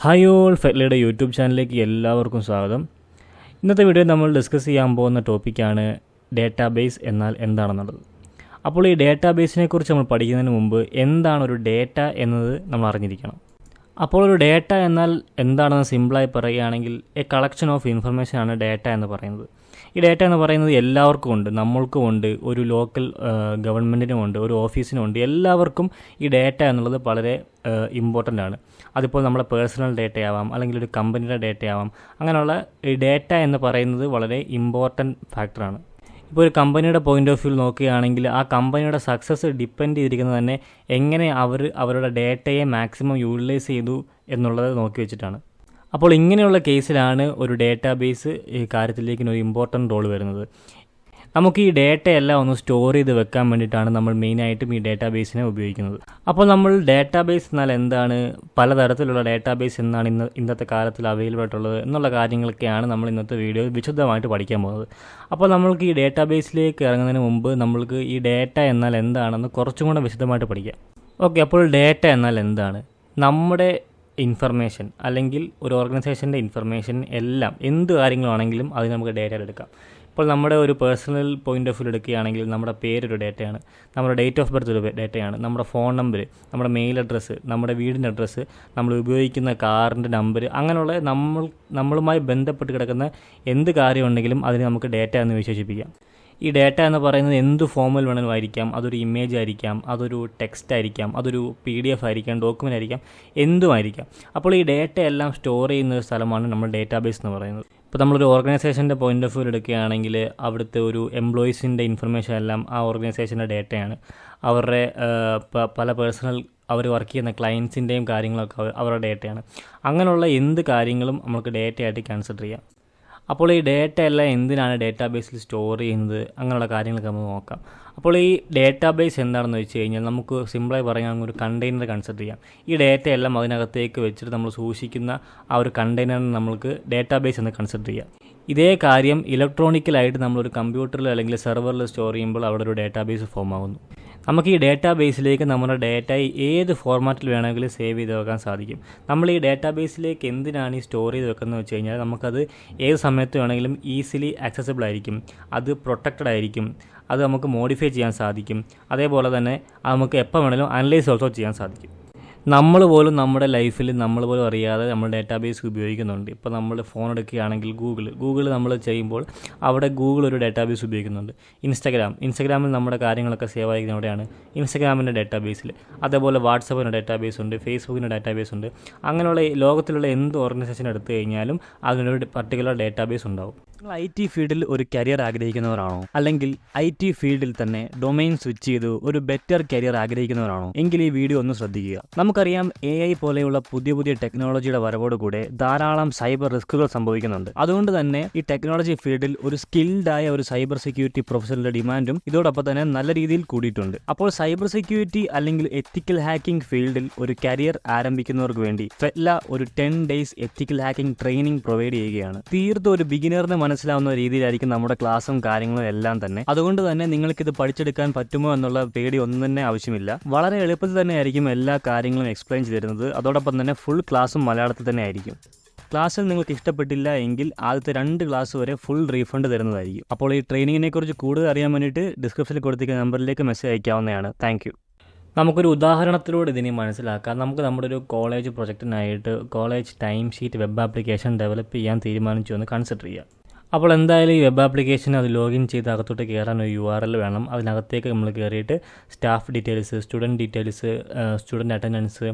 Hi all, ഫെറ്റ്ലയുടെ YouTube ചാനലിലേക്ക് എല്ലാവർക്കും സ്വാഗതം. ഇന്നത്തെ വീഡിയോ നമ്മൾ ഡിസ്കസ് ചെയ്യാൻ പോകുന്ന ടോപ്പിക്കാണ് ഡേറ്റാബേസ് എന്നാൽ എന്താണെന്നുള്ളത്. അപ്പോൾ ഈ ഡേറ്റാബേസിനെ കുറിച്ച് നമ്മൾ പഠിക്കുന്നതിന് മുമ്പ് എന്താണ് ഒരു ഡേറ്റ എന്നത് നമ്മൾ അറിഞ്ഞിരിക്കണം. അപ്പോൾ ഒരു ഡേറ്റ എന്നാൽ എന്താണെന്ന് സിമ്പിളായി പറയുകയാണെങ്കിൽ എ കളക്ഷൻ ഓഫ് ഇൻഫർമേഷനാണ് ഡേറ്റ എന്ന് പറയുന്നത്. ഈ ഡേറ്റ എന്ന് പറയുന്നത് എല്ലാവർക്കും ഉണ്ട്, നമ്മൾക്കും ഉണ്ട്, ഒരു ലോക്കൽ ഗവൺമെൻറ്റിനും ഉണ്ട്, ഒരു ഓഫീസിനും ഉണ്ട്. എല്ലാവർക്കും ഈ ഡേറ്റ എന്നുള്ളത് വളരെ ഇമ്പോർട്ടൻ്റ് ആണ്. അതിപ്പോൾ നമ്മുടെ പേഴ്സണൽ ഡേറ്റ ആവാം, അല്ലെങ്കിൽ ഒരു കമ്പനിയുടെ ഡേറ്റ ആവാം. അങ്ങനെയുള്ള ഈ ഡേറ്റ എന്ന് പറയുന്നത് വളരെ ഇമ്പോർട്ടൻറ്റ് ഫാക്ടറാണ്. ഇപ്പോൾ ഒരു കമ്പനിയുടെ പോയിൻ്റ് ഓഫ് വ്യൂ നോക്കുകയാണെങ്കിൽ ആ കമ്പനിയുടെ സക്സസ് ഡിപ്പെൻഡ് ചെയ്തിരിക്കുന്നത് തന്നെ എങ്ങനെ അവരുടെ ഡേറ്റയെ മാക്സിമം യൂട്ടിലൈസ് ചെയ്തു എന്നുള്ളത് നോക്കി വെച്ചിട്ടാണ്. അപ്പോൾ ഇങ്ങനെയുള്ള കേസിലാണ് ഒരു ഡേറ്റാബേസ് ഈ കാര്യത്തിലേക്ക് ഒരു ഇമ്പോർട്ടൻ്റ് റോൾ വരുന്നത്. നമുക്ക് ഈ ഡേറ്റയെല്ലാം ഒന്ന് സ്റ്റോർ ചെയ്ത് വെക്കാൻ വേണ്ടിയിട്ടാണ് നമ്മൾ മെയിനായിട്ടും ഈ ഡേറ്റാബേസിനെ ഉപയോഗിക്കുന്നത്. അപ്പോൾ നമ്മൾ ഡേറ്റാബേസ് എന്നാൽ എന്താണ്, പലതരത്തിലുള്ള ഡേറ്റാബേസ് എന്നാണ് ഇന്നത്തെ കാലത്തിൽ അവൈലബിൾ ആയിട്ടുള്ളത് എന്നുള്ള കാര്യങ്ങളൊക്കെയാണ് നമ്മൾ ഇന്നത്തെ വീഡിയോ വിശദമായിട്ട് പഠിക്കാൻ പോകുന്നത്. അപ്പോൾ നമ്മൾക്ക് ഈ ഡേറ്റാബേസിലേക്ക് ഇറങ്ങുന്നതിന് മുമ്പ് നമ്മൾക്ക് ഈ ഡേറ്റ എന്നാൽ എന്താണെന്ന് കുറച്ചും കൂടെ വിശദമായിട്ട് പഠിക്കാം. ഓക്കെ, അപ്പോൾ ഡേറ്റ എന്നാൽ എന്താണ്? നമ്മുടെ ഇൻഫർമേഷൻ അല്ലെങ്കിൽ ഒരു ഓർഗനൈസേഷൻ്റെ ഇൻഫർമേഷൻ എല്ലാം, എന്ത് കാര്യങ്ങളാണെങ്കിലും അത് നമുക്ക് ഡേറ്റയിൽ എടുക്കാം. ഇപ്പോൾ നമ്മുടെ ഒരു പേഴ്സണൽ പോയിൻ്റ് ഓഫ് വ്യൂ എടുക്കുകയാണെങ്കിൽ നമ്മുടെ പേരൊരു ഡേറ്റയാണ്, നമ്മുടെ ഡേറ്റ് ഓഫ് ബർത്ത് ഒരു ഡേറ്റയാണ്, നമ്മുടെ ഫോൺ നമ്പർ, നമ്മുടെ മെയിൽ അഡ്രസ്സ്, നമ്മുടെ വീടിൻ്റെ അഡ്രസ്സ്, നമ്മൾ ഉപയോഗിക്കുന്ന കാറിൻ്റെ നമ്പർ, അങ്ങനെയുള്ള നമ്മളുമായി ബന്ധപ്പെട്ട് കിടക്കുന്ന എന്ത് കാര്യമുണ്ടെങ്കിലും അതിന് നമുക്ക് ഡേറ്റ എന്ന് വിശേഷിപ്പിക്കാം. ഈ ഡേറ്റ എന്ന് പറയുന്നത് എന്ത് ഫോമിൽ വേണമെങ്കിലും ആയിരിക്കാം. അതൊരു ഇമേജ് ആയിരിക്കാം, അതൊരു ടെക്സ്റ്റ് ആയിരിക്കാം, അതൊരു PDF ആയിരിക്കാം, ഡോക്യുമെൻ്റ് ആയിരിക്കാം, എന്തുമായിരിക്കാം. അപ്പോൾ ഈ ഡേറ്റ എല്ലാം സ്റ്റോർ ചെയ്യുന്ന ഒരു സ്ഥലമാണ് നമ്മൾ ഡേറ്റാബേസ് എന്ന് പറയുന്നത്. ഇപ്പോൾ നമ്മളൊരു ഓർഗനൈസേഷൻ്റെ പോയിൻ്റ് ഓഫ് വ്യൂ എടുക്കുകയാണെങ്കിൽ അവിടുത്തെ ഒരു എംപ്ലോയീസിൻ്റെ ഇൻഫർമേഷൻ എല്ലാം ആ ഓർഗനൈസേഷൻ്റെ ഡേറ്റയാണ്. അവരുടെ പല പേഴ്സണൽ അവർ വർക്ക് ചെയ്യുന്ന ക്ലയൻസിൻ്റെയും കാര്യങ്ങളൊക്കെ അവരുടെ ഡേറ്റയാണ്. അങ്ങനെയുള്ള എന്ത് കാര്യങ്ങളും നമുക്ക് ഡേറ്റയായിട്ട് കൺസിഡർ ചെയ്യാം. അപ്പോൾ ഈ ഡേറ്റ എല്ലാം എന്തിനാണ് ഡേറ്റാബേസിൽ സ്റ്റോർ ചെയ്യുന്നത്, അങ്ങനെയുള്ള കാര്യങ്ങളൊക്കെ നമുക്ക് നോക്കാം. അപ്പോൾ ഈ ഡേറ്റാബേസ് എന്താണെന്ന് വെച്ച് കഴിഞ്ഞാൽ നമുക്ക് സിമ്പിളായി പറയാൻ ഒരു കണ്ടെയ്നർ കൺസിഡർ ചെയ്യാം. ഈ ഡേറ്റ എല്ലാം അതിനകത്തേക്ക് വെച്ചിട്ട് നമ്മൾ സൂക്ഷിക്കുന്ന ആ ഒരു കണ്ടെയ്നറിന് നമ്മൾക്ക് ഡേറ്റാബേസ് എന്ന് കൺസിഡർ ചെയ്യാം. ഇതേ കാര്യം ഇലക്ട്രോണിക്കലായിട്ട് നമ്മളൊരു കമ്പ്യൂട്ടറിൽ അല്ലെങ്കിൽ സെർവറിൽ സ്റ്റോർ ചെയ്യുമ്പോൾ അവിടെ ഒരു ഡേറ്റാബേസ് ഫോം ആകുന്നു. നമുക്ക് ഈ ഡേറ്റാബേസിലേക്ക് നമ്മുടെ ഡേറ്റ ഏത് ഫോർമാറ്റിൽ വേണമെങ്കിലും സേവ് ചെയ്ത് വെക്കാൻ സാധിക്കും. നമ്മൾ ഈ ഡേറ്റാബേസിലേക്ക് എന്തിനാണ് ഈ സ്റ്റോർ ചെയ്ത് വെക്കുന്നത് വെച്ച് കഴിഞ്ഞാൽ നമുക്കത് ഏത് സമയത്ത് വേണമെങ്കിലും ഈസിലി ആക്സസിബിൾ ആയിരിക്കും, അത് പ്രൊട്ടക്റ്റഡ് ആയിരിക്കും, അത് നമുക്ക് മോഡിഫൈ ചെയ്യാൻ സാധിക്കും. അതേപോലെ തന്നെ അത് നമുക്ക് എപ്പോൾ വേണമെങ്കിലും അനലൈസ് ഓൾസോ ചെയ്യാൻ സാധിക്കും. നമ്മൾ പോലും നമ്മുടെ ലൈഫിൽ നമ്മൾ പോലും അറിയാതെ നമ്മൾ ഡേറ്റാബേസ് ഉപയോഗിക്കുന്നുണ്ട്. ഇപ്പോൾ നമ്മൾ ഫോൺ എടുക്കുകയാണെങ്കിൽ ഗൂഗിൾ നമ്മൾ ചെയ്യുമ്പോൾ അവിടെ ഗൂഗിൾ ഒരു ഡേറ്റാബേസ് ഉപയോഗിക്കുന്നുണ്ട്. ഇൻസ്റ്റഗ്രാമിൽ നമ്മുടെ കാര്യങ്ങളൊക്കെ സേവ് ആയിരിക്കുന്ന അവിടെയാണ്, ഇൻസ്റ്റഗ്രാമിൻ്റെ ഡേറ്റാബേസിൽ. അതേപോലെ വാട്സപ്പിൻ്റെ ഡേറ്റാബേസ് ഉണ്ട്, ഫേസ്ബുക്കിൻ്റെ ഡേറ്റാബേസ് ഉണ്ട്. അങ്ങനെയുള്ള ലോകത്തിലുള്ള എന്ത് ഓർഗനൈസേഷൻ എടുത്തു കഴിഞ്ഞാലും അതിനൊരു പർട്ടിക്കുലർ ഡേറ്റാബേസ് ഉണ്ടാവും. നിങ്ങൾ IT ഫീൽഡിൽ ഒരു കരിയർ ആഗ്രഹിക്കുന്നവരാണോ, അല്ലെങ്കിൽ IT ഫീൽഡിൽ തന്നെ ഡൊമൈൻ സ്വിച്ച് ചെയ്ത് ഒരു ബെറ്റർ കരിയർ ആഗ്രഹിക്കുന്നവരാണോ എങ്കിൽ ഈ വീഡിയോ ഒന്ന് ശ്രദ്ധിക്കുക. നമുക്കറിയാം AI പോലെയുള്ള പുതിയ ടെക്നോളജിയുടെ വരവോടുകൂടെ ധാരാളം സൈബർ റിസ്കുകൾ സംഭവിക്കുന്നുണ്ട്. അതുകൊണ്ട് തന്നെ ഈ ടെക്നോളജി ഫീൽഡിൽ ഒരു സ്കിൽഡായ ഒരു സൈബർ സെക്യൂരിറ്റി പ്രൊഫഷണലിന്റെ ഡിമാൻഡും ഇതോടൊപ്പം തന്നെ നല്ല രീതിയിൽ കൂടിയിട്ടുണ്ട്. അപ്പോൾ സൈബർ സെക്യൂരിറ്റി അല്ലെങ്കിൽ എത്തിക്കൽ ഹാക്കിംഗ് ഫീൽഡിൽ ഒരു കരിയർ ആരംഭിക്കുന്നവർക്ക് വേണ്ടി ഫെറ്റ്ല ഒരു 10 days എത്തിക്കൽ ഹാക്കിംഗ് ട്രെയിനിങ് പ്രൊവൈഡ് ചെയ്യുകയാണ്. തീർത്തും ഒരു ബിഗിനറിന് മനസ്സിലാവുന്ന രീതിയിലായിരിക്കും നമ്മുടെ ക്ലാസ്സും കാര്യങ്ങളും എല്ലാം തന്നെ. അതുകൊണ്ട് തന്നെ നിങ്ങൾക്കിത് പഠിച്ചെടുക്കാൻ പറ്റുമോ എന്നുള്ള പേടി ഒന്നും തന്നെ ആവശ്യമില്ല. വളരെ എളുപ്പത്തിൽ തന്നെ ആയിരിക്കും എല്ലാ കാര്യങ്ങളും എക്സ്പ്ലെയിൻ ചെയ്തിരുന്നത്. അതോടൊപ്പം തന്നെ ഫുൾ ക്ലാസ്സും മലയാളത്തിൽ തന്നെ ആയിരിക്കും. ക്ലാസ്സിൽ നിങ്ങൾക്ക് ഇഷ്ടപ്പെട്ടില്ല എങ്കിൽ ആദ്യത്തെ 2 ക്ലാസ് വരെ ഫുൾ റീഫണ്ട് തരുന്നതായിരിക്കും. അപ്പോൾ ഈ ട്രെയിനിങ്ങിനെ കുറിച്ച് കൂടുതൽ അറിയാൻ വേണ്ടിയിട്ട് ഡിസ്ക്രിപ്ഷനിൽ കൊടുത്തിരിക്കുന്ന നമ്പറിലേക്ക് മെസ്സേജ് അയക്കാവുന്നതാണ്. Thank you. നമുക്കൊരു ഉദാഹരണത്തിലൂടെ ഇതിനെ മനസ്സിലാക്കാം. നമുക്ക് നമ്മുടെ ഒരു കോളേജ് പ്രൊജക്റ്റിനായിട്ട് college time sheet web application develop ചെയ്യാൻ തീരുമാനിച്ചു എന്ന് കൺസിഡർ ചെയ്യാം. അപ്പോൾ എന്തായാലും ഈ വെബ് ആപ്ലിക്കേഷൻ അത് ലോഗിൻ ചെയ്ത് അകത്തോട്ട് കയറാൻ ഒരു URL വേണം. അതിനകത്തേക്ക് നമ്മൾ കയറിയിട്ട് staff details, student details, student attendance,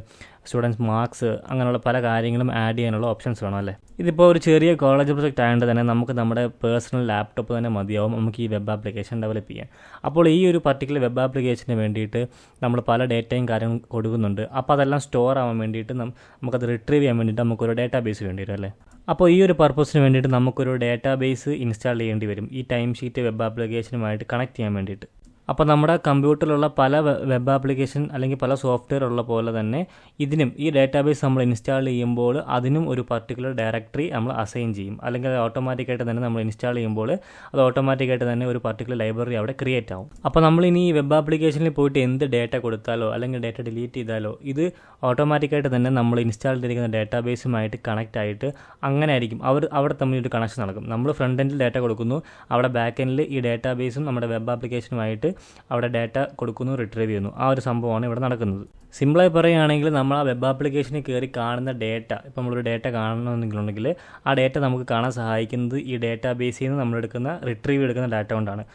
students marks, അങ്ങനെയുള്ള പല കാര്യങ്ങളും ആഡ് ചെയ്യാനുള്ള ഓപ്ഷൻസ് വേണം അല്ലേ. ഇതിപ്പോൾ ഒരു ചെറിയ കോളേജ് പ്രൊജക്റ്റ് ആയതുകൊണ്ട് തന്നെ നമുക്ക് നമ്മുടെ പേഴ്സണൽ ലാപ്ടോപ്പ് തന്നെ മതിയാവും നമുക്ക് ഈ വെബ് ആപ്ലിക്കേഷൻ ഡെവലപ്പ് ചെയ്യാൻ. അപ്പോൾ ഈ ഒരു പർട്ടിക്കുലർ വെബ് ആപ്ലിക്കേഷന് വേണ്ടിയിട്ട് നമ്മൾ പല ഡേറ്റയും കാര്യങ്ങളും കൊടുക്കുന്നുണ്ട്. അപ്പോൾ അതെല്ലാം സ്റ്റോർ ആവാൻ വേണ്ടിയിട്ട് നമുക്കത് റിട്രീവ് ചെയ്യാൻ വേണ്ടിയിട്ട് നമുക്കൊരു ഡേറ്റാബേസ് വേണ്ടി വരും അല്ലേ. അപ്പോൾ ഈ ഒരു പർപ്പസിന് വേണ്ടിയിട്ട് നമുക്കൊരു ഡേറ്റാബേസ് ഇൻസ്റ്റാൾ ചെയ്യേണ്ടി വരും ഈ ടൈം ഷീറ്റ് വെബ് ആപ്ലിക്കേഷനുമായിട്ട് കണക്ട് ചെയ്യാൻ വേണ്ടിയിട്ട്. അപ്പോൾ നമ്മുടെ കമ്പ്യൂട്ടറിലുള്ള പല വെബ് ആപ്ലിക്കേഷൻ അല്ലെങ്കിൽ പല സോഫ്റ്റ്വെയർ ഉള്ള പോലെ തന്നെ ഇതിനും ഈ ഡാറ്റാബേസ് നമ്മൾ ഇൻസ്റ്റാൾ ചെയ്യുമ്പോൾ അതിനും ഒരു പർട്ടിക്കുലർ ഡയറക്ടറി നമ്മൾ അസൈൻ ചെയ്യും, അല്ലെങ്കിൽ അത് ഓട്ടോമാറ്റിക്കായിട്ട് തന്നെ നമ്മൾ ഇൻസ്റ്റാൾ ചെയ്യുമ്പോൾ അത് ഓട്ടോമാറ്റിക്കായിട്ട് തന്നെ ഒരു പർട്ടിക്കുലർ ലൈബ്രറി അവിടെ ക്രിയേറ്റ് ആവും. അപ്പോൾ നമ്മളിനി ഈ വെബ് ആപ്ലിക്കേഷനിൽ പോയിട്ട് എന്ത് ഡേറ്റ കൊടുത്താലോ അല്ലെങ്കിൽ ഡേറ്റ ഡിലീറ്റ് ചെയ്താലോ ഇത് ഓട്ടോമാറ്റിക്കായിട്ട് തന്നെ നമ്മൾ ഇൻസ്റ്റാൾ ചെയ്തിരിക്കുന്ന ഡാറ്റാബേസുമായിട്ട് കണക്റ്റ് ആയിട്ട് അങ്ങനെ ആയിരിക്കും അവിടെ തമ്മിൽ ഒരു കണക്ഷൻ നടക്കും. നമ്മൾ ഫ്രണ്ട് എൻഡിൽ ഡാറ്റ കൊടുക്കുന്നു, അവിടെ ബാക്ക് എൻഡിൽ ഈ ഡാറ്റാബേസും നമ്മുടെ വെബ് ആപ്ലിക്കേഷനുമായിട്ട് അവിടെ ഡാറ്റ കൊടുക്കുന്നു, റിട്രീവ് ചെയ്യുന്നു. ആ ഒരു സംഭവമാണ് ഇവിടെ നടക്കുന്നത്. സിമ്പിളായി പറയുകയാണെങ്കിൽ നമ്മൾ ആ വെബ് ആപ്ലിക്കേഷനിൽ കയറി കാണുന്ന ഡേറ്റ, ഇപ്പോൾ നമ്മളൊരു ഡേറ്റ കാണണമെന്നുണ്ടെങ്കിൽ ആ ഡേറ്റ നമുക്ക് കാണാൻ സഹായിക്കുന്നത് ഈ ഡാറ്റാബേസിൽ നിന്ന് നമ്മളെടുക്കുന്ന റിട്രീവ് എടുക്കുന്ന ഡാറ്റ കൊണ്ടാണ്.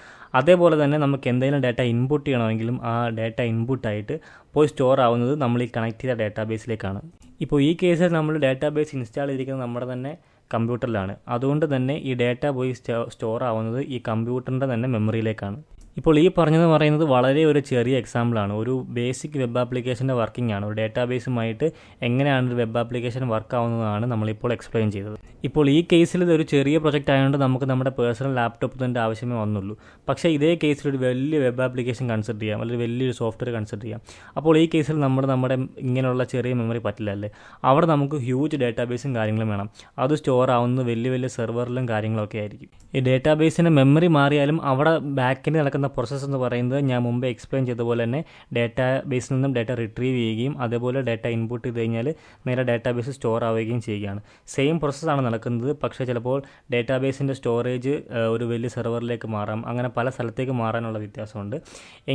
അതേപോലെ തന്നെ നമുക്ക് എന്തെങ്കിലും ഡാറ്റ ഇൻപുട്ട് ചെയ്യണമെങ്കിലും ആ ഡാറ്റ ഇൻപുട്ടായിട്ട് പോയി സ്റ്റോർ ആവുന്നത് നമ്മൾ ഈ കണക്ട് ചെയ്ത ഡാറ്റാബേസിലേക്കാണ്. ഇപ്പോൾ ഈ കേസിൽ നമ്മൾ ഡാറ്റാബേസ് ഇൻസ്റ്റാൾ ചെയ്തിരിക്കുന്നത് നമ്മുടെ തന്നെ കമ്പ്യൂട്ടറിലാണ്. അതുകൊണ്ട് തന്നെ ഈ ഡാറ്റ പോയി സ്റ്റോർ ആവുന്നത് ഈ കമ്പ്യൂട്ടറിൻ്റെ തന്നെ മെമ്മറിയിലേക്കാണ്. ഇപ്പോൾ ഈ പറഞ്ഞതെന്ന് പറയുന്നത് വളരെ ഒരു ചെറിയ എക്സാമ്പിളാണ്, ഒരു ബേസിക് വെബ് ആപ്ലിക്കേഷൻ്റെ വർക്കിംഗ് ആണ്. ഒരു ഡാറ്റാബേസുമായിട്ട് എങ്ങനെയാണ് ഒരു വെബ് ആപ്ലിക്കേഷൻ വർക്ക് ആവുന്നതാണ് നമ്മളിപ്പോൾ എക്സ്പ്ലെയിൻ ചെയ്തത്. ഇപ്പോൾ ഈ കേസിൽ ഇതൊരു ചെറിയ പ്രൊജക്റ്റ് ആയതുകൊണ്ട് നമുക്ക് നമ്മുടെ പേഴ്സണൽ ലാപ്ടോപ്പിൻ്റെ ആവശ്യമേ വന്നുള്ളൂ. പക്ഷേ ഇതേ കേസിൽ ഒരു വലിയ വെബ് ആപ്ലിക്കേഷൻ കൺസിഡർ ചെയ്യാം, അല്ലെങ്കിൽ വലിയൊരു സോഫ്റ്റ്വെയർ കൺസിഡർ ചെയ്യാം. അപ്പോൾ ഈ കേസിൽ നമ്മുടെ ഇങ്ങനെയുള്ള ചെറിയ മെമ്മറി പറ്റില്ല അല്ലേ. അവിടെ നമുക്ക് ഹ്യൂജ് ഡാറ്റാബേസും കാര്യങ്ങളും വേണം. അത് സ്റ്റോർ ആവുന്നത് വലിയ വലിയ സെർവറിലും കാര്യങ്ങളൊക്കെ ആയിരിക്കും. ഈ ഡാറ്റാബേസിൻ്റെ മെമ്മറി മാറിയാലും അവിടെ ബാക്കിൽ നടക്കുന്ന പ്രോസസ്സ് എന്ന് പറയുന്നത് ഞാൻ മുമ്പേ എക്സ്പ്ലെയിൻ ചെയ്ത പോലെ തന്നെ ഡാറ്റാബേസിൽ നിന്നും ഡാറ്റ റിട്രീവ് ചെയ്യുകയും അതേപോലെ ഡാറ്റ ഇൻപുട്ട് ചെയ്ത് കഴിഞ്ഞാൽ നേരെ ഡാറ്റാബേസ് സ്റ്റോർ ആവുകയും ചെയ്യുകയാണ്. സെയിം പ്രോസസ്സാണ് നടക്കുന്നത്. പക്ഷേ ചിലപ്പോൾ ഡാറ്റാബേസിൻ്റെ സ്റ്റോറേജ് ഒരു വലിയ സെർവറിലേക്ക് മാറാം, അങ്ങനെ പല സ്ഥലത്തേക്ക് മാറാനുള്ള വ്യത്യാസമുണ്ട്.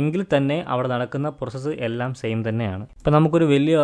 എങ്കിൽ തന്നെ അവിടെ നടക്കുന്ന പ്രോസസ്സ് എല്ലാം സെയിം തന്നെയാണ്. ഇപ്പോൾ നമുക്കൊരു വലിയ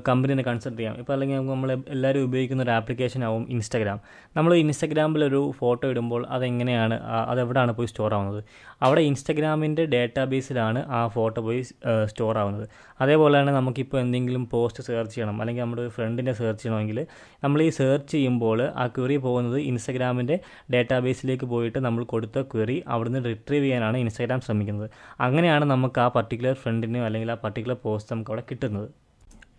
കമ്പനിനെ കൺസിഡർ ചെയ്യാം. ഇപ്പോൾ അല്ലെങ്കിൽ നമ്മൾ എല്ലാവരും ഉപയോഗിക്കുന്ന ഒരു ആപ്ലിക്കേഷൻ ആവും ഇൻസ്റ്റാഗ്രാം. നമ്മൾ ഇൻസ്റ്റാഗ്രാമിൽ ഒരു ഫോട്ടോ ഇടുമ്പോൾ അതെങ്ങനെയാണ്, അതെവിടെയാണ് പോയി സ്റ്റോർ ആവുന്നത്? അവിടെ ഇൻസ്റ്റാഗ്രാമിൻ്റെ ഡാറ്റാബേസിലാണ് ആ ഫോട്ടോ പോയി സ്റ്റോർ ആവുന്നത്. അതേപോലെയാണ് നമുക്കിപ്പോൾ എന്തെങ്കിലും പോസ്റ്റ് സെർച്ച് ചെയ്യണം, അല്ലെങ്കിൽ നമ്മുടെ ഫ്രണ്ടിനെ സെർച്ച് ചെയ്യണമെങ്കിൽ നമ്മൾ ഈ സെർച്ച് ചെയ്യുമ്പോൾ ആ ക്വറി പോകുന്നത് ഇൻസ്റ്റാഗ്രാമിൻ്റെ ഡാറ്റാബേസിലേക്ക് പോയിട്ട് നമ്മൾ കൊടുത്ത ക്വറി അവിടുന്ന് റിട്രീവ് ചെയ്യാനാണ് ഇൻസ്റ്റാഗ്രാം ശ്രമിക്കുന്നത്. അങ്ങനെയാണ് നമുക്ക് ആ പർട്ടിക്കുലർ ഫ്രണ്ടിനോ അല്ലെങ്കിൽ ആ പർട്ടിക്കുലർ പോസ്റ്റ് നമുക്ക് അവിടെ കിട്ടുന്നത്.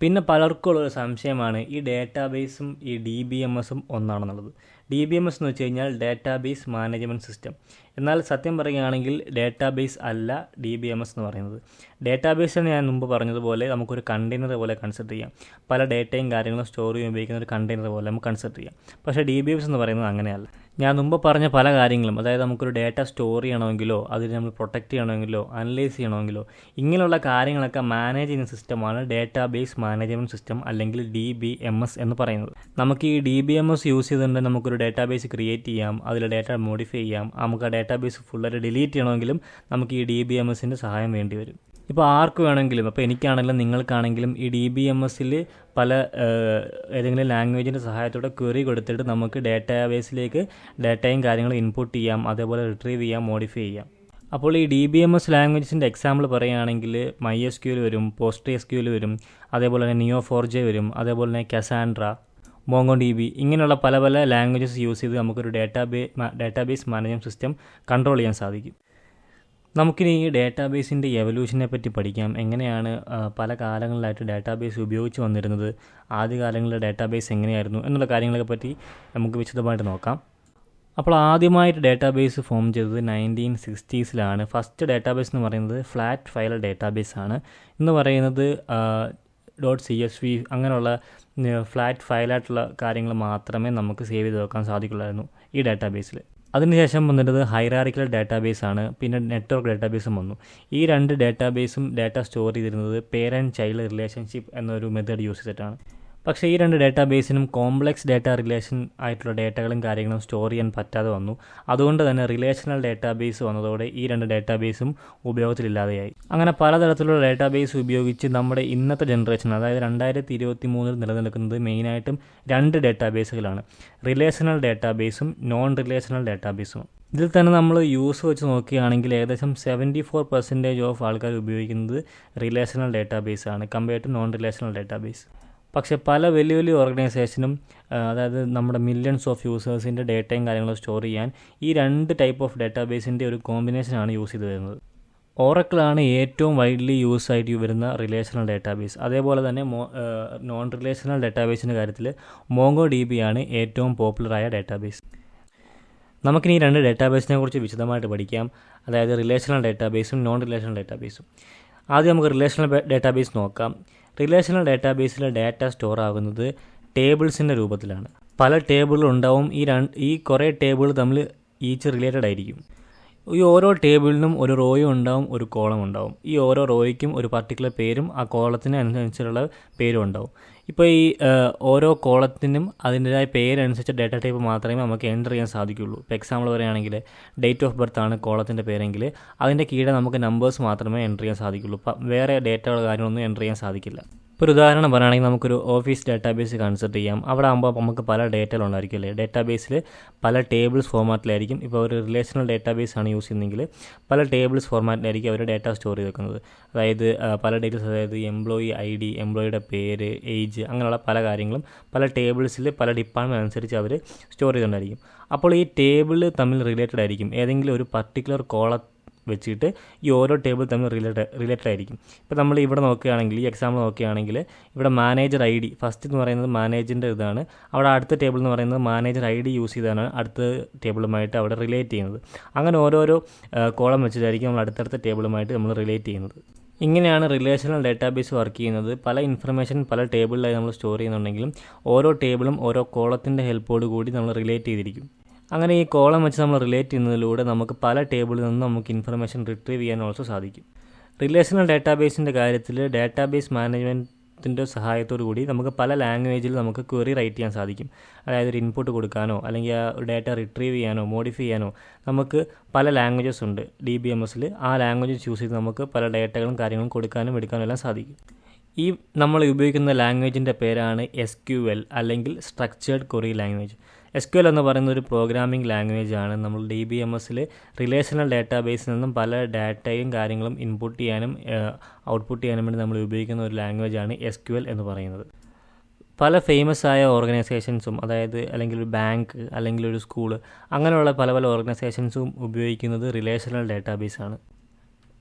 പിന്നെ പലർക്കും ഉള്ളൊരു സംശയമാണ് ഈ ഡാറ്റാബേസും ഈ DBMSും ഒന്നാണെന്നുള്ളത്. DBMS എന്ന് വെച്ച് കഴിഞ്ഞാൽ ഡാറ്റാബേസ് മാനേജ്മെൻറ്റ് സിസ്റ്റം. എന്നാൽ സത്യം പറയുകയാണെങ്കിൽ ഡാറ്റാബേസ് അല്ല DBMS എന്ന് പറയുന്നത്. ഡാറ്റാബേസിന് ഞാൻ മുമ്പ് പറഞ്ഞതുപോലെ നമുക്കൊരു കണ്ടെയ്നർ പോലെ കൺസിഡർ ചെയ്യാം. പല ഡേറ്റയും കാര്യങ്ങളും സ്റ്റോർ ചെയ്യാൻ ഉപയോഗിക്കുന്ന ഒരു കണ്ടെയ്നർ പോലെ നമുക്ക് കൺസിഡർ ചെയ്യാം. പക്ഷേ DBMS എന്ന് പറയുന്നത് അങ്ങനെയല്ല. ഞാൻ മുമ്പ് പറഞ്ഞ പല കാര്യങ്ങളും, അതായത് നമുക്കൊരു ഡാറ്റ സ്റ്റോർ ചെയ്യണമെങ്കിലോ അതിനെ നമ്മൾ പ്രൊട്ടക്റ്റ് ചെയ്യണമെങ്കിലോ അനലൈസ് ചെയ്യണമെങ്കിലോ ഇങ്ങനെയുള്ള കാര്യങ്ങളൊക്കെ മാനേജ് ചെയ്യുന്ന സിസ്റ്റമാണ് ഡാറ്റാബേസ് മാനേജ്മെൻറ്റ് സിസ്റ്റം അല്ലെങ്കിൽ DBMS എന്ന് പറയുന്നത്. നമുക്ക് ഈ DBMS യൂസ് ചെയ്തുകൊണ്ട് നമുക്കൊരു ഡാറ്റാബേസ് ക്രിയേറ്റ് ചെയ്യാം, അതിൽ ഡാറ്റ മോഡിഫൈ ചെയ്യാം. നമുക്ക് ആ ഡാറ്റാബേസ് ഫുള്ളായിട്ട് ഡിലീറ്റ് ചെയ്യണമെങ്കിലും നമുക്ക് ഈ DBMSൻ്റെ സഹായം വേണ്ടി വരും. ഇപ്പോൾ ആർക്ക് വേണമെങ്കിലും, അപ്പോൾ എനിക്കാണെങ്കിലും നിങ്ങൾക്കാണെങ്കിലും ഈ DBMSൽ പല ഏതെങ്കിലും ലാംഗ്വേജിൻ്റെ സഹായത്തോടെ ക്വറി കൊടുത്തിട്ട് നമുക്ക് ഡാറ്റാബേസിലേക്ക് ഡാറ്റയും കാര്യങ്ങളും ഇൻപുട്ട് ചെയ്യാം, അതേപോലെ റിട്രീവ് ചെയ്യാം, മോഡിഫൈ ചെയ്യാം. അപ്പോൾ ഈ DBMS ലാംഗ്വേജസിൻ്റെ എക്സാമ്പിൾ പറയുകയാണെങ്കിൽ MySQL വരും, PostgreSQL വരും, അതേപോലെ തന്നെ Neo4j വരും, അതേപോലെ തന്നെ Cassandra, MongoDB, ഇങ്ങനെയുള്ള പല പല ലാംഗ്വേജസ് യൂസ് ചെയ്ത് നമുക്കൊരു ഡാറ്റാബേസ് മാനേജ്മെൻറ്റ് സിസ്റ്റം കൺട്രോൾ ചെയ്യാൻ സാധിക്കും. നമുക്കിനി ഈ ഡാറ്റാബേസിൻ്റെ എവല്യൂഷനെ പറ്റി പഠിക്കാം. എങ്ങനെയാണ് പല കാലങ്ങളിലായിട്ട് ഡാറ്റാബേസ് ഉപയോഗിച്ച് വന്നിരുന്നത്, ആദ്യകാലങ്ങളിൽ ഡാറ്റാബേസ് എങ്ങനെയായിരുന്നു എന്നുള്ള കാര്യങ്ങളെ പറ്റി നമുക്ക് വിശദമായിട്ട് നോക്കാം. അപ്പോൾ ആദ്യമായിട്ട് ഡാറ്റാബേസ് ഫോം ചെയ്തത് 1960s. ഫസ്റ്റ് ഡാറ്റാബേസ് എന്ന് പറയുന്നത് ഫ്ലാറ്റ് ഫയൽ ഡാറ്റാബേസ് ആണ്. എന്ന് പറയുന്നത് .csv അങ്ങനെയുള്ള ഫ്ലാറ്റ് ഫയലായിട്ടുള്ള കാര്യങ്ങൾ മാത്രമേ നമുക്ക് സേവ് ചെയ്ത് വെക്കാൻ സാധിക്കുള്ളായിരുന്നു ഈ ഡാറ്റാബേസിൽ. അതിനുശേഷം വന്നിട്ട് ഹൈറാർക്കിക്കൽ ഡാറ്റാബേസ് ആണ്, പിന്നെ നെറ്റ്വർക്ക് ഡാറ്റാബേസും വന്നു. ഈ രണ്ട് ഡാറ്റാബേസും ഡാറ്റ സ്റ്റോർ ചെയ്തിരുന്നത് പേരൻറ്റ് ചൈൽഡ് റിലേഷൻഷിപ്പ് എന്നൊരു മെത്തേഡ് യൂസ് ചെയ്തിട്ടാണ്. പക്ഷേ ഈ രണ്ട് ഡാറ്റാബേസിനും കോംപ്ലക്സ് ഡാറ്റ റിലേഷൻ ആയിട്ടുള്ള ഡാറ്റകളും കാര്യങ്ങളും സ്റ്റോർ ചെയ്യാൻ പറ്റാതെ വന്നു. അതുകൊണ്ട് തന്നെ റിലേഷണൽ ഡാറ്റാബേസ് വന്നതോടെ ഈ രണ്ട് ഡാറ്റാബേസും ഉപയോഗത്തിലില്ലാതെയായി. അങ്ങനെ പലതരത്തിലുള്ള ഡാറ്റാബേസ് ഉപയോഗിച്ച് നമ്മുടെ ഇന്നത്തെ ജനറേഷൻ, അതായത് 2023 നിലനിൽക്കുന്നത് മെയിനായിട്ടും രണ്ട് ഡാറ്റാബേസുകളാണ്, റിലേഷണൽ ഡാറ്റാബേസും നോൺ റിലേഷണൽ ഡാറ്റാബേസും. ഇതിൽ തന്നെ നമ്മൾ യൂസ് വെച്ച് നോക്കുകയാണെങ്കിൽ ഏകദേശം 74% ഓഫ് ആൾക്കാർ ഉപയോഗിക്കുന്നത് റിലേഷണൽ ഡാറ്റാബേസ് ആണ് compared to non relational database. പക്ഷേ പല വലിയ വലിയ ഓർഗനൈസേഷനും, അതായത് നമ്മുടെ മില്യൺസ് ഓഫ് യൂസേഴ്സിൻ്റെ ഡേറ്റയും കാര്യങ്ങളും സ്റ്റോർ ചെയ്യാൻ ഈ രണ്ട് ടൈപ്പ് ഓഫ് ഡാറ്റാബേസിൻ്റെ ഒരു കോമ്പിനേഷനാണ് യൂസ് ചെയ്ത് വരുന്നത്. ഓറക്കിളാണ് ഏറ്റവും വൈഡ്ലി യൂസ് ആയിട്ട് വരുന്ന റിലേഷണൽ ഡാറ്റാബേസ്. അതേപോലെ തന്നെ നോൺ റിലേഷണൽ ഡാറ്റാബേസിൻ്റെ കാര്യത്തിൽ MongoDB ആണ് ഏറ്റവും പോപ്പുലറായ ഡാറ്റാബേസ്. നമുക്കിനി ഈ രണ്ട് ഡേറ്റാബേസിനെ കുറിച്ച് വിശദമായിട്ട് പഠിക്കാം. അതായത് റിലേഷണൽ ഡേറ്റാബേസും നോൺ റിലേഷണൽ ഡേറ്റാബേസും. ആദ്യം നമുക്ക് റിലേഷണൽ ഡേറ്റാബേസ് നോക്കാം. റിലേഷണൽ ഡേറ്റാബേസിൽ ഡാറ്റ സ്റ്റോർ ആകുന്നത് ടേബിൾസിൻ്റെ രൂപത്തിലാണ്. പല ടേബിളുണ്ടാവും. ഈ കുറേ ടേബിൾ തമ്മിൽ ഈച്ച് റിലേറ്റഡ് ആയിരിക്കും. ഈ ഓരോ ടേബിളിനും ഒരു റോയും ഉണ്ടാവും, ഒരു കോളം ഉണ്ടാവും. ഈ ഓരോ റോയ്ക്കും ഒരു പർട്ടിക്കുലർ പേരും ആ കോളത്തിന് അനുസരിച്ചുള്ള പേരും ഉണ്ടാവും. ഇപ്പോൾ ഈ ഓരോ കോളത്തിനും അതിൻ്റെതായ പേരനുസരിച്ച് ഡാറ്റ ടൈപ്പ് മാത്രമേ നമുക്ക് എൻ്റർ ചെയ്യാൻ സാധിക്കുകയുള്ളൂ. ഇപ്പോൾ എക്സാമ്പിൾ പറയുകയാണെങ്കിൽ ഡേറ്റ് ഓഫ് ബർത്ത് ആണ് കോളത്തിൻ്റെ പേരെങ്കിൽ അതിൻ്റെ കീഴെ നമുക്ക് നമ്പേഴ്സ് മാത്രമേ എൻ്റർ ചെയ്യാൻ സാധിക്കുകയുള്ളൂ. വേറെ ഡേറ്റയുടെ കാര്യങ്ങളൊന്നും എൻ്റർ ചെയ്യാൻ സാധിക്കില്ല. ഇപ്പോൾ ഒരു ഉദാഹരണം പറയുകയാണെങ്കിൽ നമുക്കൊരു ഓഫീസ് ഡാറ്റാബേസ് കൺസിഡർ ചെയ്യാം. അവിടെ ആകുമ്പോൾ നമുക്ക് പല ഡേറ്റകളുണ്ടായിരിക്കും അല്ലേ. ഡേറ്റാബേസിൽ പല ടേബിൾസ് ഫോർമാറ്റിലായിരിക്കും. ഇപ്പോൾ ഒരു റിലേഷണൽ ഡേറ്റാബേസ് ആണ് യൂസ് ചെയ്യുന്നതെങ്കിൽ പല ടേബിൾസ് ഫോർമാറ്റിലായിരിക്കും അവർ ഡേറ്റ സ്റ്റോർ ചെയ്ത് വെക്കുന്നത്. അതായത് പല ഡീറ്റെയിൽസ്, അതായത് എംപ്ലോയി ID, എംപ്ലോയിയുടെ പേര്, ഏജ്, അങ്ങനെയുള്ള പല കാര്യങ്ങളും പല ടേബിൾസിൽ പല ഡിപ്പാർട്ട്മെൻറ്റ് അനുസരിച്ച് അവർ സ്റ്റോർ ചെയ്തുകൊണ്ടായിരിക്കും. അപ്പോൾ ഈ ടേബിൾ തമ്മിൽ റിലേറ്റഡ് ആയിരിക്കും. ഏതെങ്കിലും ഒരു പർട്ടിക്കുലർ കോളം വെച്ചിട്ട് ഈ ഓരോ ടേബിൾ തമ്മിൽ റിലേറ്റഡ് ആയിരിക്കും. ഇപ്പോൾ നമ്മൾ ഇവിടെ നോക്കുകയാണെങ്കിൽ, ഈ എക്സാമ്പിൾ നോക്കുകയാണെങ്കിൽ ഇവിടെ മാനേജർ ID ഫസ്റ്റ് എന്ന് പറയുന്നത് മാനേജറിൻ്റെ ഇതാണ്. അവിടെ അടുത്ത ടേബിൾ എന്ന് പറയുന്നത് മാനേജർ ID യൂസ് ചെയ്താണ് അടുത്ത ടേബിളുമായിട്ട് അവിടെ റിലേറ്റ് ചെയ്യുന്നത്. അങ്ങനെ ഓരോരോ കോളം വെച്ചിട്ടായിരിക്കും നമ്മൾ അടുത്തടുത്ത ടേബിളുമായിട്ട് നമ്മൾ റിലേറ്റ് ചെയ്യുന്നത്. ഇങ്ങനെയാണ് റിലേഷണൽ ഡേറ്റാബേസ് വർക്ക് ചെയ്യുന്നത്. പല ഇൻഫർമേഷൻ പല ടേബിളിലായി നമ്മൾ സ്റ്റോർ ചെയ്യുന്നുണ്ടെങ്കിലും ഓരോ ടേബിളും ഓരോ കോളത്തിൻ്റെ ഹെൽപ്പോട് കൂടി നമ്മൾ റിലേറ്റ് ചെയ്തിരിക്കും. അങ്ങനെ ഈ കോളം വെച്ച് നമ്മൾ റിലേറ്റ് ചെയ്യുന്നതിലൂടെ നമുക്ക് പല ടേബിളിൽ നിന്നും നമുക്ക് ഇൻഫർമേഷൻ റിട്രീവ് ചെയ്യാൻ ഓൾസോ സാധിക്കും. റിലേഷണൽ ഡേറ്റാബേസിൻ്റെ കാര്യത്തിൽ ഡേറ്റാബേസ് മാനേജ്മെൻറ്റിൻ്റെ സഹായത്തോടു കൂടി നമുക്ക് പല ലാംഗ്വേജിൽ നമുക്ക് ക്വറി റൈറ്റ് ചെയ്യാൻ സാധിക്കും. അതായത് ഒരു ഇൻപുട്ട് കൊടുക്കാനോ അല്ലെങ്കിൽ ആ ഡാറ്റ റിട്രീവ് ചെയ്യാനോ മോഡിഫൈ ചെയ്യാനോ നമുക്ക് പല ലാംഗ്വേജസ് ഉണ്ട് DBMSൽ. ആ ലാംഗ്വേജസ് ചൂസ് ചെയ്ത് നമുക്ക് പല ഡേറ്റകളും കാര്യങ്ങളും കൊടുക്കാനും എടുക്കാനും എല്ലാം സാധിക്കും. ഈ നമ്മൾ ഉപയോഗിക്കുന്ന ലാംഗ്വേജിൻ്റെ പേരാണ് SQL അല്ലെങ്കിൽ സ്ട്രക്ചേർഡ് ക്വറി ലാംഗ്വേജ്. SQL എന്ന് പറയുന്ന ഒരു പ്രോഗ്രാമിംഗ് ലാംഗ്വേജ് ആണ്. നമ്മൾ DBMSൽ റിലേഷണൽ ഡേറ്റാബേസിൽ നിന്നും പല ഡാറ്റയും കാര്യങ്ങളും ഇൻപുട്ട് ചെയ്യാനും ഔട്ട്പുട്ട് ചെയ്യാനും വേണ്ടി നമ്മൾ ഉപയോഗിക്കുന്ന ഒരു ലാംഗ്വേജാണ് SQL എന്ന് പറയുന്നത്. പല ഫേമസ് ആയ ഓർഗനൈസേഷൻസും, അതായത് അല്ലെങ്കിൽ ഒരു ബാങ്ക് അല്ലെങ്കിൽ ഒരു സ്കൂൾ, അങ്ങനെയുള്ള പല പല ഓർഗനൈസേഷൻസും ഉപയോഗിക്കുന്നത് റിലേഷണൽ ഡേറ്റാബേസ് ആണ്.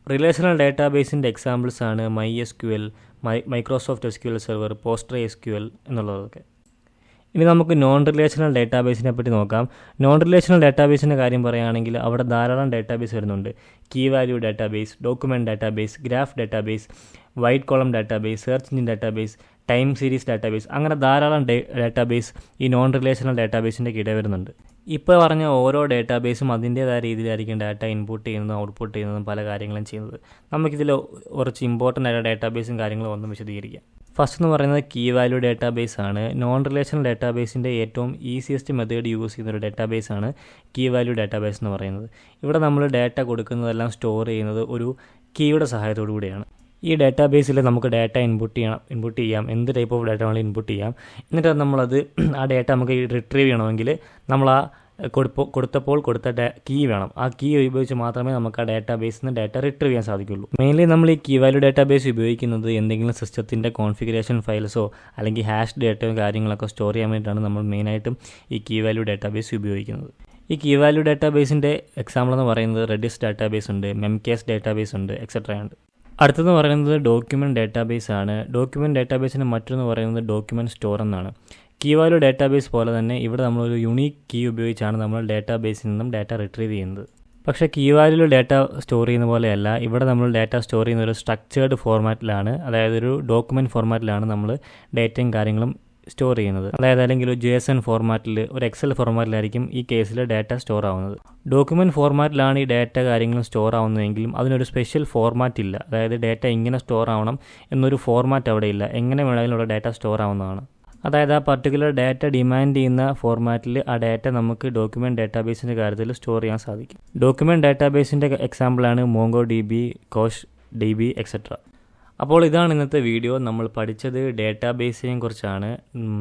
റിലേഷണൽ ഡേറ്റാബേസിൻ്റെ എക്സാമ്പിൾസ് ആണ് MySQL, Microsoft SQL server, PostgreSQL എന്നുള്ളതൊക്കെ. ഇനി നമുക്ക് നോൺ റിലേഷണൽ ഡേറ്റാബേസിനെ പറ്റി നോക്കാം. നോൺ റിലേഷണൽ ഡേറ്റാബേസിൻ്റെ കാര്യം പറയുകയാണെങ്കിൽ അവിടെ ധാരാളം ഡേറ്റാബേസ് വരുന്നുണ്ട്. Key value database, document database, graph database, wide column database, search engine database, time series database, അങ്ങനെ ധാരാളം ഡേറ്റാബേസ് ഈ നോൺ റിലേഷണൽ ഡേറ്റാബേസിൻ്റെ കീഴിൽ വരുന്നുണ്ട്. ഇപ്പോൾ പറഞ്ഞ ഓരോ ഡേറ്റാബേസും അതിൻ്റേതായ രീതിയിലായിരിക്കും ഡാറ്റ ഇൻപുട്ട് ചെയ്യുന്നതും ഔട്ട്പുട്ട് ചെയ്യുന്നതും പല കാര്യങ്ങളും ചെയ്യുന്നത്. നമുക്കിതിൽ കുറച്ച് ഇമ്പോർട്ടൻ്റ് ആയ ഡേറ്റാബേസും കാര്യങ്ങളും ഒന്നും വിശദീകരിക്കാം. ഫസ്റ്റ് എന്ന് പറയുന്നത് കീ വാല്യൂ ഡേറ്റാബേസ് ആണ്. നോൺ റിലേഷണൽ ഡേറ്റാബേസിൻ്റെ ഏറ്റവും ഈസിയസ്റ്റ് മെത്തേഡ് യൂസ് ചെയ്യുന്ന ഒരു ഡേറ്റാബേസ് ആണ് കീ വാല്യൂ ഡേറ്റാബേസ് എന്ന് പറയുന്നത്. ഇവിടെ നമ്മൾ ഡാറ്റ കൊടുക്കുന്നതെല്ലാം സ്റ്റോർ ചെയ്യുന്നത് ഒരു കീയുടെ സഹായത്തോടു കൂടിയാണ്. ഈ ഡേറ്റാബേസിൽ നമുക്ക് ഡാറ്റ ഇൻപുട്ട് ചെയ്യാം, എന്ത് ടൈപ്പ് ഓഫ് ഡാറ്റ വേണമെങ്കിലും ഇൻപുട്ട് ചെയ്യാം. എന്നിട്ട് നമ്മളത് ആ ഡാറ്റ നമുക്ക് റിട്രീവ് ചെയ്യണമെങ്കിൽ നമ്മൾ ആ കൊടുത്തപ്പോൾ കൊടുത്ത കീ വേണം. ആ കീ ഉപയോഗിച്ച് മാത്രമേ നമുക്ക് ആ ഡാറ്റാബേസിൽ നിന്ന് ഡാറ്റ റിട്രീവ് ചെയ്യാൻ സാധിക്കുള്ളൂ. മെയിൻലി നമ്മൾ ഈ കീ വാല്യൂ ഡാറ്റാബേസ് ഉപയോഗിക്കുന്നത് എന്തെങ്കിലും സിസ്റ്റത്തിൻ്റെ കോൺഫിഗറേഷൻ ഫയൽസോ അല്ലെങ്കിൽ ഹാഷ് ഡേറ്റയോ കാര്യങ്ങളൊക്കെ സ്റ്റോർ ചെയ്യാൻ വേണ്ടിയിട്ടാണ് നമ്മൾ മെയിനായിട്ടും ഈ കീ വാല്യൂ ഡാറ്റാബേസ് ഉപയോഗിക്കുന്നത്. ഈ കീ വാല്യൂ ഡാറ്റാബേസിൻ്റെ എക്സാമ്പിൾ എന്ന് പറയുന്നത് റെഡിസ് ഡാറ്റാബേസ് ഉണ്ട്, മെംകേസ് ഡാറ്റാബേസ് ഉണ്ട്, എക്സെട്ര ഉണ്ട്. അടുത്തെന്ന് പറയുന്നത് ഡോക്യുമെൻറ്റ് ഡേറ്റാബേസ് ആണ്. ഡോക്യുമെൻറ്റ് ഡേറ്റാബേസിന് മറ്റൊന്ന് പറയുന്നത് ഡോക്യുമെൻറ്റ് സ്റ്റോർ എന്നാണ്. കീ വാല്യൂ ഡേറ്റാബേസ് പോലെ തന്നെ ഇവിടെ നമ്മളൊരു യുണീക്ക് കീ ഉപയോഗിച്ചാണ് നമ്മൾ ഡേറ്റാബേസിൽ നിന്നും ഡാറ്റ റിട്രീവ് ചെയ്യുന്നത്. പക്ഷേ കീ വാല്യൂവിൽ ഡാറ്റ സ്റ്റോർ ചെയ്യുന്ന പോലെയല്ല, ഇവിടെ നമ്മൾ ഡാറ്റ സ്റ്റോർ ചെയ്യുന്ന ഒരു സ്ട്രക്ചേർഡ് ഫോർമാറ്റിലാണ്. അതായത് ഒരു ഡോക്യുമെൻറ്റ് ഫോർമാറ്റിലാണ് നമ്മൾ ഡേറ്റയും കാര്യങ്ങളും സ്റ്റോർ ചെയ്യുന്നത്. അതായത് അല്ലെങ്കിൽ ഒരു JSON ഫോർമാറ്റിൽ, ഒരു Excel ഫോർമാറ്റിലായിരിക്കും ഈ കേസിൽ ഡാറ്റ സ്റ്റോർ ആവുന്നത്. ഡോക്യുമെൻറ്റ് ഫോർമാറ്റിലാണ് ഈ ഡാറ്റ കാര്യങ്ങളും സ്റ്റോർ ആവുന്നതെങ്കിലും അതിനൊരു സ്പെഷ്യൽ ഫോർമാറ്റ് ഇല്ല. അതായത് ഡാറ്റ ഇങ്ങനെ സ്റ്റോർ ആവണം എന്നൊരു ഫോർമാറ്റ് അവിടെ ഇല്ല. എങ്ങനെ വേണമെങ്കിലും ഉള്ള ഡാറ്റ സ്റ്റോർ ആവുന്നതാണ്. അതായത് ആ പർട്ടിക്കുലർ ഡാറ്റ ഡിമാൻഡ് ചെയ്യുന്ന ഫോർമാറ്റിൽ ആ ഡാറ്റ നമുക്ക് ഡോക്യുമെൻറ്റ് ഡേറ്റാബേസിൻ്റെ കാര്യത്തിൽ സ്റ്റോർ ചെയ്യാൻ സാധിക്കും. ഡോക്യുമെൻറ്റ് ഡേറ്റാബേസിൻ്റെ എക്സാമ്പിളാണ് MongoDB, CoachDB, എക്സെട്ര. അപ്പോൾ ഇതാണ് ഇന്നത്തെ വീഡിയോ. നമ്മൾ പഠിച്ചത് ഡേറ്റാബേസിനെ കുറിച്ചാണ്.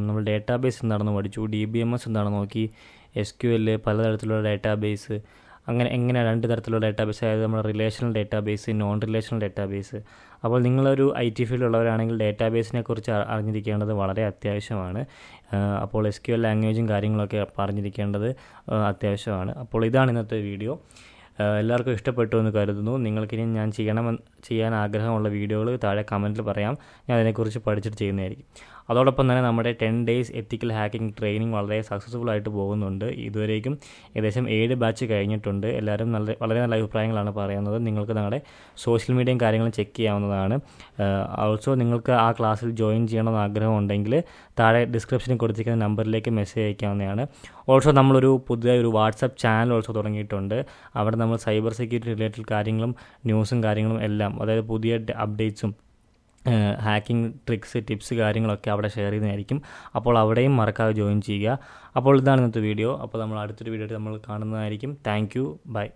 നമ്മൾ ഡേറ്റാബേസ് എന്താണെന്ന് പഠിച്ചു, DBMS എന്താണെന്ന് നോക്കി, SQL, പലതരത്തിലുള്ള ഡേറ്റാബേസ്, അങ്ങനെ എങ്ങനെ രണ്ട് തരത്തിലുള്ള ഡേറ്റാബേസ്, അതായത് നമ്മൾ relational database, non relational database. അപ്പോൾ നിങ്ങളൊരു IT ഫീൽഡിലുള്ളവരാണെങ്കിൽ ഡേറ്റാബേസിനെ കുറിച്ച് അറിഞ്ഞിരിക്കേണ്ടത് വളരെ അത്യാവശ്യമാണ്. അപ്പോൾ SQL ലാംഗ്വേജും കാര്യങ്ങളൊക്കെ അറിഞ്ഞിരിക്കേണ്ടത് അത്യാവശ്യമാണ്. അപ്പോൾ ഇതാണ് ഇന്നത്തെ വീഡിയോ. എല്ലാവർക്കും ഇഷ്ടപ്പെട്ടു എന്ന് കരുതുന്നു. നിങ്ങൾക്കിനി ഞാൻ ചെയ്യാൻ ആഗ്രഹമുള്ള വീഡിയോകൾ താഴെ കമൻറ്റിൽ പറയാം. ഞാൻ അതിനെക്കുറിച്ച് പഠിച്ചിട്ട് ചെയ്യുന്നതായിരിക്കും. അതോടൊപ്പം തന്നെ നമ്മുടെ 10 days എത്തിക്കൽ ഹാക്കിംഗ് ട്രെയിനിങ് വളരെ സക്സസ്ഫുൾ ആയിട്ട് പോകുന്നുണ്ട്. ഇതുവരേക്കും ഏകദേശം 7 ബാച്ച് കഴിഞ്ഞിട്ടുണ്ട്. എല്ലാവരും വളരെ നല്ല അഭിപ്രായങ്ങളാണ് പറയുന്നത്. നിങ്ങൾക്ക് നിങ്ങളുടെ സോഷ്യൽ മീഡിയയും കാര്യങ്ങളും ചെക്ക് ചെയ്യാവുന്നതാണ്. ഓൾസോ നിങ്ങൾക്ക് ആ ക്ലാസ്സിൽ ജോയിൻ ചെയ്യണമെന്ന് ആഗ്രഹമുണ്ടെങ്കിൽ താഴെ ഡിസ്ക്രിപ്ഷനിൽ കൊടുത്തിരിക്കുന്ന നമ്പറിലേക്ക് മെസ്സേജ് അയക്കാവുന്നതാണ്. ഓൾസോ നമ്മളൊരു പുതിയ ഒരു വാട്സപ്പ് ചാനൽ ഓൾസോ തുടങ്ങിയിട്ടുണ്ട്. അവിടെ നമ്മൾ സൈബർ സെക്യൂരിറ്റി റിലേറ്റഡ് കാര്യങ്ങളും ന്യൂസും കാര്യങ്ങളും എല്ലാം, അതായത് പുതിയ അപ്ഡേറ്റ്സും ഹാക്കിംഗ് ട്രിക്സ് ടിപ്സ് കാര്യങ്ങളൊക്കെ അവിടെ ഷെയർ ചെയ്യുന്നതായിരിക്കും. അപ്പോൾ അവിടെയും മറക്കാതെ ജോയിൻ ചെയ്യുക. അപ്പോൾ ഇതാണ് ഇന്നത്തെ വീഡിയോ. അപ്പോൾ നമ്മൾ അടുത്തൊരു വീഡിയോ നമ്മൾ കാണുന്നതായിരിക്കും. Thank you. ബൈ.